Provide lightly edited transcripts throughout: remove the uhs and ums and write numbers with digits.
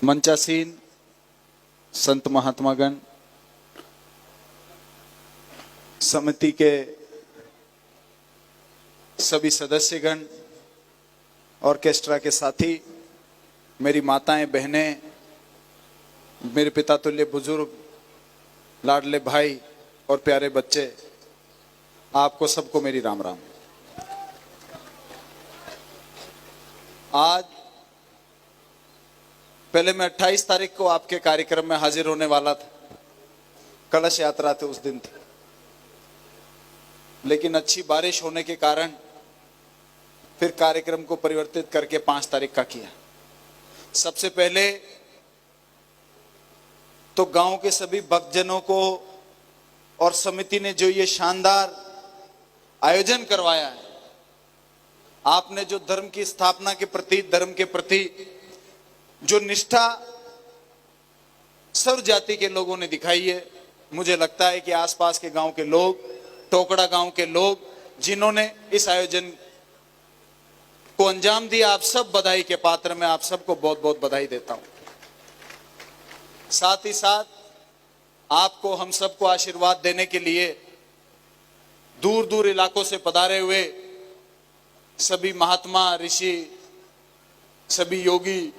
मंचासीन संत महात्मागण, समिति के सभी सदस्यगण, ऑर्केस्ट्रा के साथी, मेरी माताएं बहनें, मेरे पिता तुल्य बुजुर्ग, लाडले भाई और प्यारे बच्चे, आपको सबको मेरी राम राम। आज पहले मैं 28 तारीख को आपके कार्यक्रम में हाजिर होने वाला था, कलश यात्रा थे उस दिन थी, लेकिन अच्छी बारिश होने के कारण फिर कार्यक्रम को परिवर्तित करके 5 तारीख का किया। सबसे पहले तो गांव के सभी भक्तजनों को और समिति ने जो ये शानदार आयोजन करवाया है, आपने जो धर्म की स्थापना के प्रति, धर्म के प्रति जो निष्ठा सर्व जाति के लोगों ने दिखाई है, मुझे लगता है कि आसपास के गांव के लोग, टोकड़ा गांव के लोग जिन्होंने इस आयोजन को अंजाम दिया, आप सब बधाई के पात्र। मैं आप सबको बहुत बहुत बधाई देता हूं। साथ ही साथ आपको, हम सबको आशीर्वाद देने के लिए दूर दूर इलाकों से पधारे हुए सभी महात्मा, ऋषि, सभी योगी,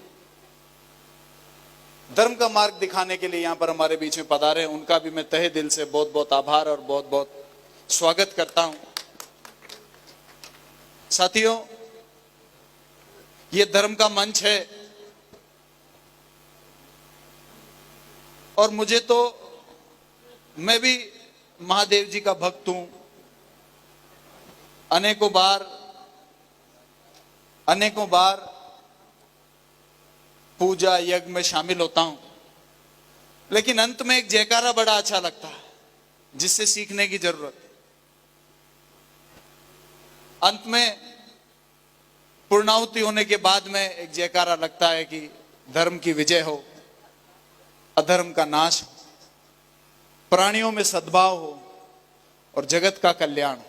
धर्म का मार्ग दिखाने के लिए यहां पर हमारे बीच में पधारे, उनका भी मैं तहे दिल से बहुत बहुत आभार और बहुत बहुत स्वागत करता हूं। साथियों, ये धर्म का मंच है और मुझे तो, मैं भी महादेव जी का भक्त हूं। अनेकों बार पूजा यज्ञ में शामिल होता हूं, लेकिन अंत में एक जयकारा बड़ा अच्छा लगता है, जिससे सीखने की जरूरत है। अंत में पूर्णाहुति होने के बाद में एक जयकारा लगता है कि धर्म की विजय हो, अधर्म का नाश हो, प्राणियों में सद्भाव हो और जगत का कल्याण हो।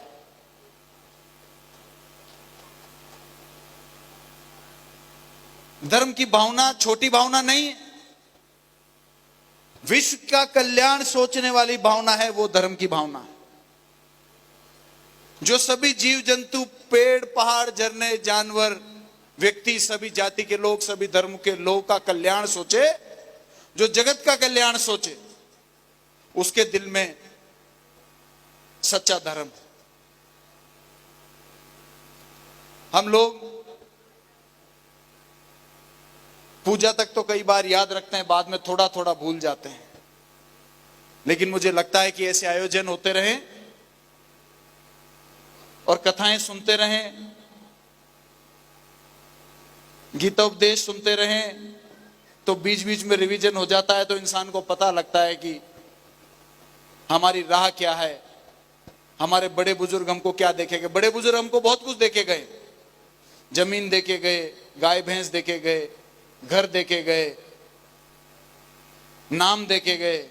धर्म की भावना छोटी भावना नहीं है, विश्व का कल्याण सोचने वाली भावना है, वो धर्म की भावना है। जो सभी जीव जंतु, पेड़, पहाड़, झरने, जानवर, व्यक्ति, सभी जाति के लोग, सभी धर्म के लोग का कल्याण सोचे, जो जगत का कल्याण सोचे, उसके दिल में सच्चा धर्म। हम लोग पूजा तक तो कई बार याद रखते हैं, बाद में थोड़ा थोड़ा भूल जाते हैं, लेकिन मुझे लगता है कि ऐसे आयोजन होते रहें और कथाएं सुनते रहें, गीतोपदेश सुनते रहें, तो बीच बीच में रिवीजन हो जाता है, तो इंसान को पता लगता है कि हमारी राह क्या है, हमारे बड़े बुजुर्ग हमको क्या देखे गए। बड़े बुजुर्ग हमको बहुत कुछ देखे गए, जमीन देके गए, गाय भैंस देके गए, घर देके गए, नाम देके गए,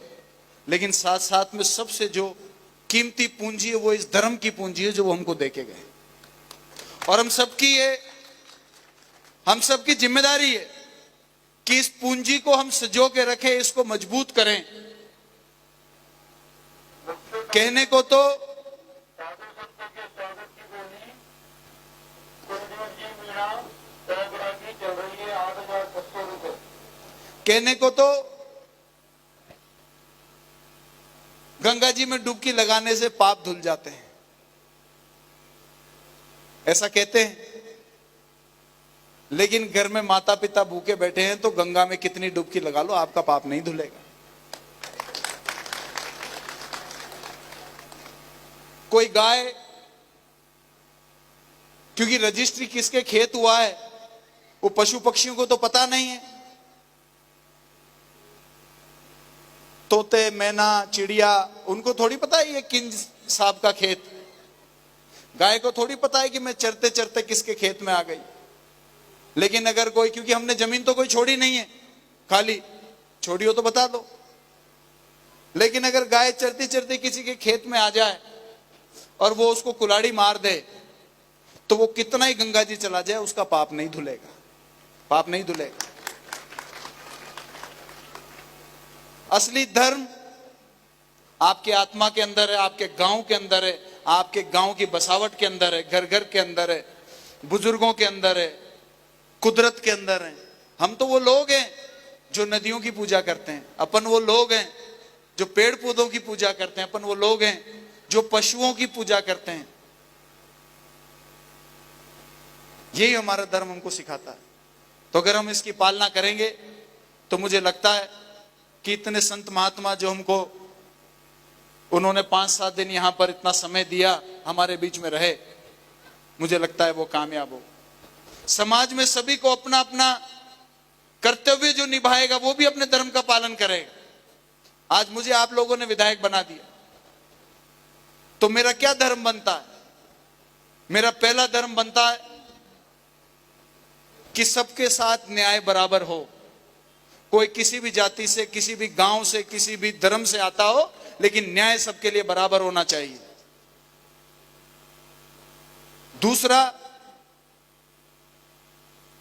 लेकिन साथ साथ में सबसे जो कीमती पूंजी है वो इस धर्म की पूंजी है, जो वो हमको देके गए। और हम सबकी जिम्मेदारी है कि इस पूंजी को हम सजो के रखें, इसको मजबूत करें। कहने को तो गंगा जी में डुबकी लगाने से पाप धुल जाते हैं, ऐसा कहते हैं, लेकिन घर में माता पिता भूखे बैठे हैं तो गंगा में कितनी डुबकी लगा लो, आपका पाप नहीं धुलेगा। कोई गाय, क्योंकि रजिस्ट्री किसके खेत हुआ है वो पशु पक्षियों को तो पता नहीं है, तोते, मैना, चिड़िया, उनको थोड़ी पता है ये किन साहब का खेत। गाय को थोड़ी पता है कि मैं चरते चरते किसके खेत में आ गई। लेकिन अगर कोई, क्योंकि हमने जमीन तो कोई छोड़ी नहीं है, खाली छोड़ी हो तो बता दो, लेकिन अगर गाय चरती चरती किसी के खेत में आ जाए और वो उसको कुल्हाड़ी मार दे, तो वो कितना ही गंगा जी चला जाए उसका पाप नहीं धुलेगा, पाप नहीं धुलेगा। असली धर्म आपके आत्मा के अंदर है, आपके गांव के अंदर है, आपके गांव की बसावट के अंदर है, घर घर के अंदर है, बुजुर्गों के अंदर है, कुदरत के अंदर है। हम तो वो लोग हैं जो नदियों की पूजा करते हैं, अपन वो लोग हैं जो पेड़ पौधों की पूजा करते हैं, अपन वो लोग हैं जो पशुओं की पूजा करते हैं। यही हमारा धर्म हमको सिखाता है। तो अगर हम इसकी पालना करेंगे तो मुझे लगता है कि इतने संत महात्मा जो हमको, उन्होंने 5-7 दिन यहां पर इतना समय दिया, हमारे बीच में रहे, मुझे लगता है वो कामयाब हो। समाज में सभी को अपना अपना कर्तव्य जो निभाएगा वो भी अपने धर्म का पालन करेगा। आज मुझे आप लोगों ने विधायक बना दिया, तो मेरा क्या धर्म बनता है? मेरा पहला धर्म बनता है कि सबके साथ न्याय बराबर हो। कोई किसी भी जाति से, किसी भी गांव से, किसी भी धर्म से आता हो, लेकिन न्याय सबके लिए बराबर होना चाहिए। दूसरा,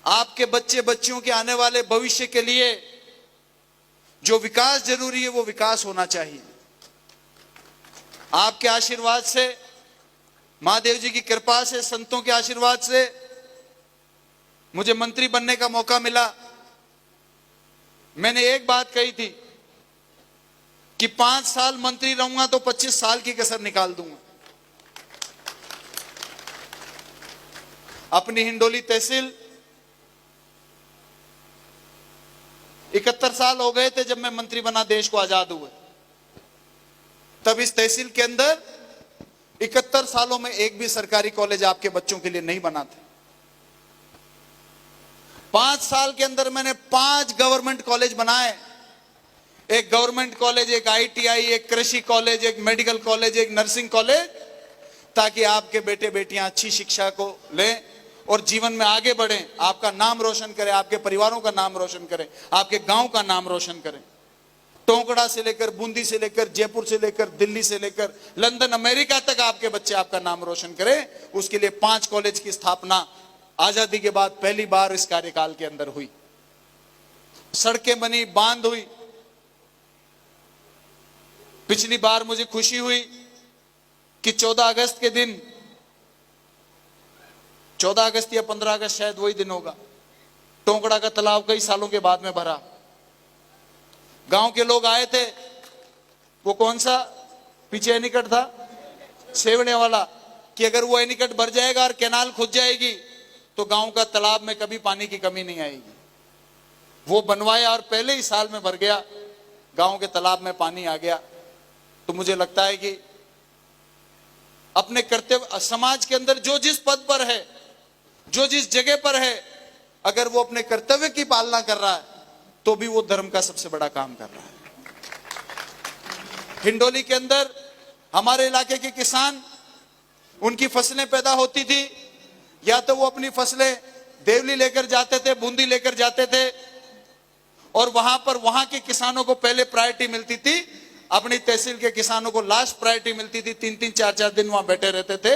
आपके बच्चे बच्चियों के आने वाले भविष्य के लिए जो विकास जरूरी है वो विकास होना चाहिए। आपके आशीर्वाद से, महादेव जी की कृपा से, संतों के आशीर्वाद से मुझे मंत्री बनने का मौका मिला। मैंने एक बात कही थी कि 5 साल मंत्री रहूंगा तो 25 साल की कसर निकाल दूंगा। अपनी हिंडोली तहसील 71 साल हो गए थे जब मैं मंत्री बना, देश को आजाद हुए। तब इस तहसील के अंदर 71 सालों में एक भी सरकारी कॉलेज आपके बच्चों के लिए नहीं बना था। 5 साल के अंदर मैंने 5 गवर्नमेंट कॉलेज बनाए। एक गवर्नमेंट कॉलेज, एक ITI, एक कृषि कॉलेज, एक मेडिकल कॉलेज, एक नर्सिंग कॉलेज, ताकि आपके बेटे बेटियां अच्छी शिक्षा को लें और जीवन में आगे बढ़ें, आपका नाम रोशन करें, आपके परिवारों का नाम रोशन करें, आपके गांव का नाम रोशन करें। टोंकड़ा से लेकर, बूंदी से लेकर, जयपुर से लेकर, दिल्ली से लेकर, लंदन, अमेरिका तक आपके बच्चे आपका नाम रोशन करें। उसके लिए 5 कॉलेज की स्थापना आजादी के बाद पहली बार इस कार्यकाल के अंदर हुई। सड़कें बनी, बांध हुई। पिछली बार मुझे खुशी हुई कि 14 अगस्त के दिन, 14 अगस्त या 15 अगस्त शायद वही दिन होगा, टोंकड़ा का तालाब कई सालों के बाद में भरा। गांव के लोग आए थे, वो कौन सा पीछे एनीकट था, सेवने वाला, कि अगर वो एनीकट भर जाएगा और कैनाल खुद जाएगी तो गांव का तालाब में कभी पानी की कमी नहीं आएगी। वो बनवाया और पहले ही साल में भर गया, गांव के तालाब में पानी आ गया। तो मुझे लगता है कि अपने कर्तव्य, समाज के अंदर जो जिस पद पर है, जो जिस जगह पर है, अगर वो अपने कर्तव्य की पालना कर रहा है तो भी वो धर्म का सबसे बड़ा काम कर रहा है। हिंडोली के अंदर हमारे इलाके के किसान, उनकी फसलें पैदा होती थी, या तो वो अपनी फसलें देवली लेकर जाते थे, बूंदी लेकर जाते थे, और वहां पर वहां के किसानों को पहले प्रायोरिटी मिलती थी, अपनी तहसील के किसानों को लास्ट प्रायोरिटी मिलती थी। 3-3, 4-4 दिन वहां बैठे रहते थे।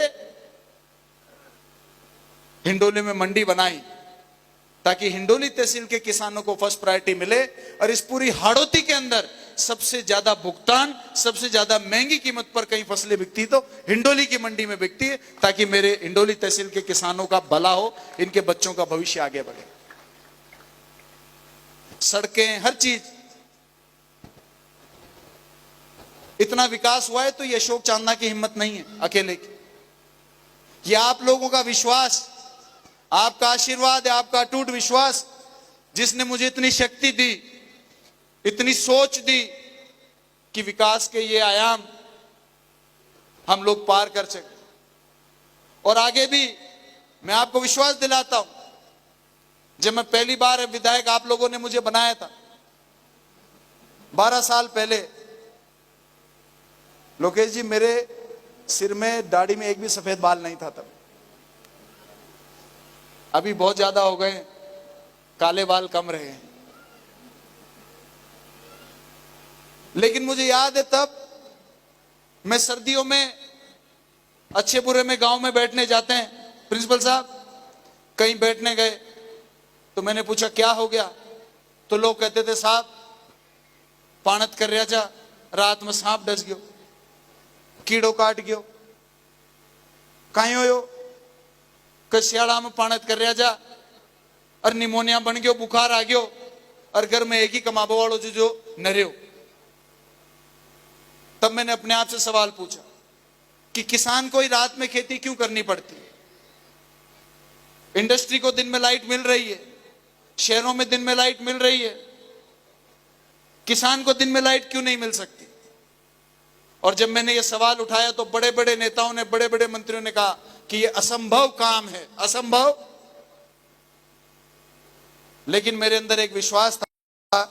हिंडोली में मंडी बनाई ताकि हिंडोली तहसील के किसानों को फर्स्ट प्रायोरिटी मिले, और इस पूरी हाड़ौती के अंदर सबसे ज्यादा भुगतान, सबसे ज्यादा महंगी कीमत पर कहीं फसलें बिकती तो हिंडोली की मंडी में बिकती है, ताकि मेरे हिंडोली तहसील के किसानों का भला हो, इनके बच्चों का भविष्य आगे बढ़े। सड़कें, हर चीज, इतना विकास हुआ है तो ये अशोक चांदना की हिम्मत नहीं है अकेले की। ये आप लोगों का विश्वास, आपका आशीर्वाद है, आपका अटूट विश्वास, जिसने मुझे इतनी शक्ति दी, इतनी सोच दी कि विकास के ये आयाम हम लोग पार कर सके। और आगे भी मैं आपको विश्वास दिलाता हूं, जब मैं पहली बार विधायक आप लोगों ने मुझे बनाया था 12 साल पहले, लोकेश जी, मेरे सिर में, दाढ़ी में एक भी सफेद बाल नहीं था तब। अभी बहुत ज्यादा हो गए, काले बाल कम रहे हैं। लेकिन मुझे याद है तब मैं सर्दियों में अच्छे बुरे में गांव में बैठने जाते हैं, प्रिंसिपल साहब कहीं बैठने गए तो मैंने पूछा क्या हो गया, तो लोग कहते थे साहब पाणत कर जा, रात में सांप डस गयो, कीड़ो काट गयो, कहीं हो कि सियाड़ा में पाणत कर जा और निमोनिया बन गयो, बुखार आ गयो और घर में एक ही कमाबो वालों जो नरियो। तब मैंने अपने आप से सवाल पूछा कि किसान को ही रात में खेती क्यों करनी पड़ती है? इंडस्ट्री को दिन में लाइट मिल रही है, शहरों में दिन में लाइट मिल रही है, किसान को दिन में लाइट क्यों नहीं मिल सकती? और जब मैंने यह सवाल उठाया तो बड़े बड़े नेताओं ने, बड़े बड़े मंत्रियों ने कहा कि यह असंभव काम है, असंभव। लेकिन मेरे अंदर एक विश्वास था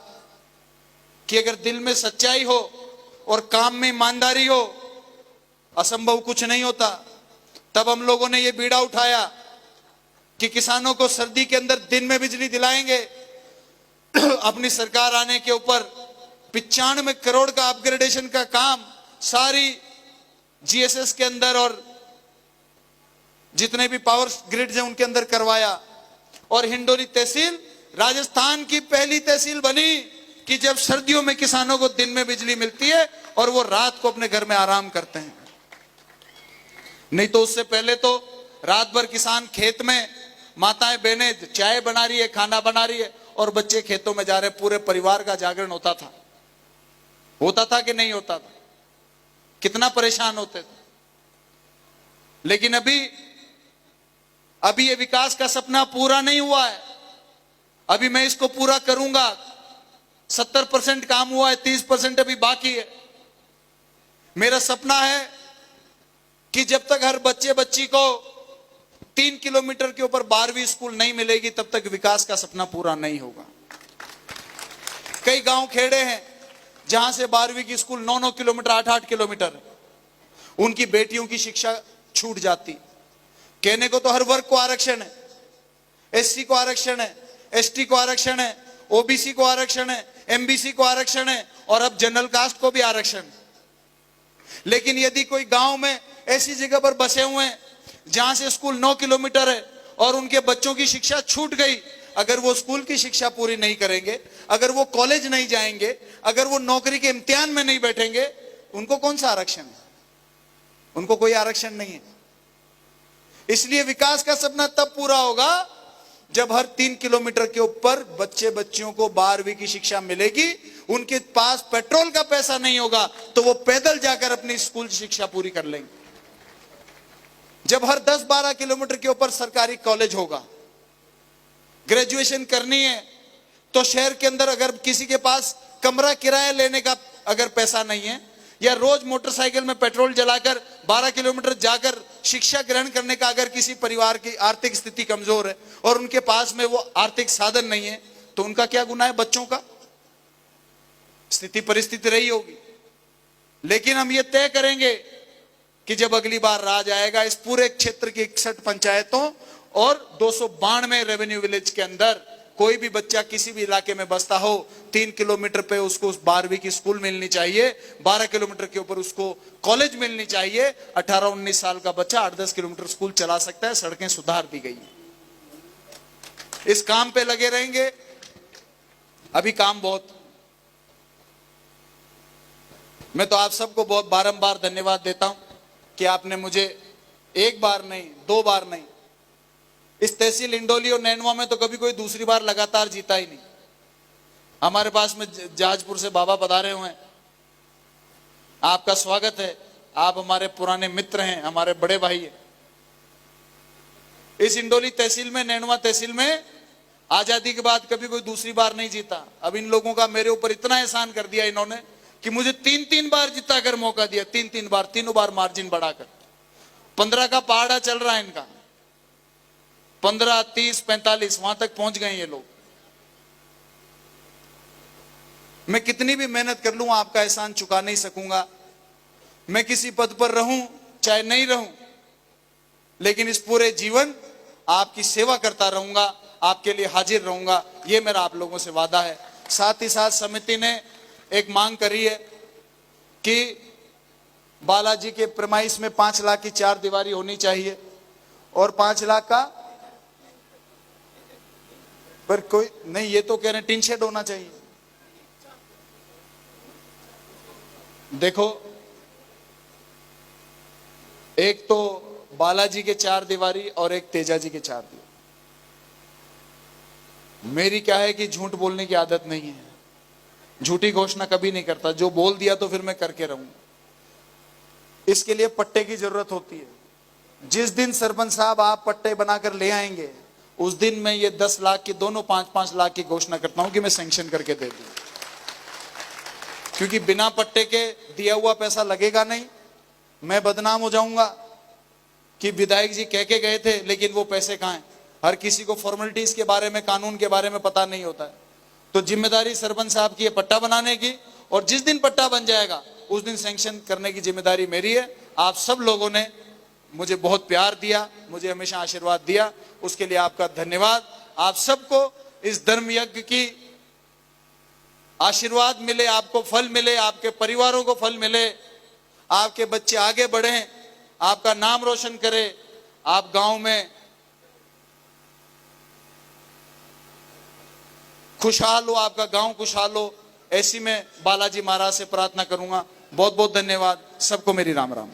कि अगर दिल में सच्चाई हो और काम में ईमानदारी हो, असंभव कुछ नहीं होता। तब हम लोगों ने यह बीड़ा उठाया कि किसानों को सर्दी के अंदर दिन में बिजली दिलाएंगे। अपनी सरकार आने के ऊपर 95 करोड़ का अपग्रेडेशन का काम सारी जीएसएस के अंदर और जितने भी पावर ग्रिड्स हैं उनके अंदर करवाया। और हिंडोली तहसील राजस्थान की पहली तहसील बनी कि जब सर्दियों में किसानों को दिन में बिजली मिलती है और वो रात को अपने घर में आराम करते हैं। नहीं तो उससे पहले तो रात भर किसान खेत में, माताएं बहनें चाय बना रही है, खाना बना रही है और बच्चे खेतों में जा रहे, पूरे परिवार का जागरण होता था। होता था कि नहीं होता था? कितना परेशान होते थे। लेकिन अभी ये विकास का सपना पूरा नहीं हुआ है। अभी मैं इसको पूरा करूंगा। 70% काम हुआ है, 30% अभी बाकी है। मेरा सपना है कि जब तक हर बच्चे बच्ची को 3 किलोमीटर के ऊपर 12वीं स्कूल नहीं मिलेगी तब तक विकास का सपना पूरा नहीं होगा। कई गांव खेड़े हैं जहां से 12वीं की स्कूल 9-9 किलोमीटर, 8-8 किलोमीटर है। उनकी बेटियों की शिक्षा छूट जाती। कहने को तो हर वर्ग को आरक्षण है, एससी को आरक्षण है, एसटी को आरक्षण है, ओबीसी को आरक्षण है, एमबीसी को आरक्षण है और अब जनरल कास्ट को भी आरक्षण। लेकिन यदि कोई गांव में ऐसी जगह पर बसे हुए हैं जहां से स्कूल 9 किलोमीटर है और उनके बच्चों की शिक्षा छूट गई, अगर वो स्कूल की शिक्षा पूरी नहीं करेंगे, अगर वो कॉलेज नहीं जाएंगे, अगर वो नौकरी के इम्तिहान में नहीं बैठेंगे, उनको कौन सा आरक्षण है? उनको कोई आरक्षण नहीं है। इसलिए विकास का सपना तब पूरा होगा जब हर 3 किलोमीटर के ऊपर बच्चे बच्चियों को 12वीं की शिक्षा मिलेगी। उनके पास पेट्रोल का पैसा नहीं होगा तो वो पैदल जाकर अपनी स्कूल की शिक्षा पूरी कर लेंगे। जब हर 10-12 किलोमीटर के ऊपर सरकारी कॉलेज होगा। ग्रेजुएशन करनी है तो शहर के अंदर अगर किसी के पास कमरा किराया लेने का अगर पैसा नहीं है या रोज मोटरसाइकिल में पेट्रोल जलाकर 12 किलोमीटर जाकर शिक्षा ग्रहण करने का अगर किसी परिवार की आर्थिक स्थिति कमजोर है और उनके पास में वो आर्थिक साधन नहीं है तो उनका क्या गुनाह है? बच्चों का स्थिति परिस्थिति रही होगी। लेकिन हम ये तय करेंगे कि जब अगली बार राज आएगा, इस पूरे क्षेत्र की 61 पंचायतों और 292 रेवेन्यू विलेज के अंदर कोई भी बच्चा किसी भी इलाके में बसता हो, 3 किलोमीटर पे उसको 12वीं की स्कूल मिलनी चाहिए, 12 किलोमीटर के ऊपर उसको कॉलेज मिलनी चाहिए। 18-19 साल का बच्चा 8-10 किलोमीटर स्कूल चला सकता है। सड़कें सुधार दी गई। इस काम पे लगे रहेंगे। अभी काम बहुत। मैं तो आप सबको बहुत बारंबार धन्यवाद देता हूं कि आपने मुझे एक बार नहीं, 2 बार नहीं, इस तहसील इंडोली और नैनवा में तो कभी कोई दूसरी बार लगातार जीता ही नहीं। हमारे पास में जहाजपुर से बाबा पधारे हुए हैं, आपका स्वागत है। आप हमारे पुराने मित्र हैं, हमारे बड़े भाई हैं। इस इंडोली तहसील में, नैनवा तहसील में आजादी के बाद कभी कोई दूसरी बार नहीं जीता। अब इन लोगों का मेरे ऊपर इतना एहसान कर दिया इन्होंने कि मुझे 3-3 बार जिता कर मौका दिया। 3-3 बार, तीनों बार मार्जिन बढ़ाकर। 15 का पहाड़ा चल रहा है इनका, 15, 30, 45 वहां तक पहुंच गए ये लोग। मैं कितनी भी मेहनत कर लूं आपका एहसान चुका नहीं सकूंगा। मैं किसी पद पर रहूं चाहे नहीं रहूं, लेकिन इस पूरे जीवन आपकी सेवा करता रहूंगा, आपके लिए हाजिर रहूंगा। ये मेरा आप लोगों से वादा है। साथ ही साथ समिति ने एक मांग करी है कि बालाजी के प्रेमाइस में 5 लाख की 4 दीवारी होनी चाहिए और 5 लाख का पर कोई नहीं, ये तो कह रहे हैं टीन शेड होना चाहिए। देखो, एक तो बालाजी के 4 दीवारी और एक तेजा जी के 4 दीवारी। मेरी क्या है कि झूठ बोलने की आदत नहीं है, झूठी घोषणा कभी नहीं करता, जो बोल दिया तो फिर मैं करके रहूंगा। इसके लिए पट्टे की जरूरत होती है। जिस दिन सरपंच साहब आप पट्टे बनाकर ले आएंगे, उस दिन मैं ये 10 लाख की, दोनों 5-5 लाख की घोषणा करता हूं कि मैं सैंक्शन करके दे दूं। क्योंकि बिना पट्टे के दिया हुआ पैसा लगेगा नहीं, मैं बदनाम हो जाऊंगा कि विधायक जी कह के गए थे लेकिन वो पैसे कहां हैं। हर किसी को फॉर्मेलिटीज के बारे में, कानून के बारे में पता नहीं होता है। तो जिम्मेदारी सरपंच साहब की है पट्टा बनाने की, और जिस दिन पट्टा बन जाएगा उस दिन सैंक्शन करने की जिम्मेदारी मेरी है। आप सब लोगों ने मुझे बहुत प्यार दिया, मुझे हमेशा आशीर्वाद दिया, उसके लिए आपका धन्यवाद। आप सबको इस धर्म यज्ञ की आशीर्वाद मिले, आपको फल मिले, आपके परिवारों को फल मिले, आपके बच्चे आगे बढ़े, आपका नाम रोशन करे, आप गांव में खुशहाल हो, आपका गांव खुशहाल हो, ऐसी मैं बालाजी महाराज से प्रार्थना करूंगा। बहुत बहुत धन्यवाद सबको, मेरी राम राम।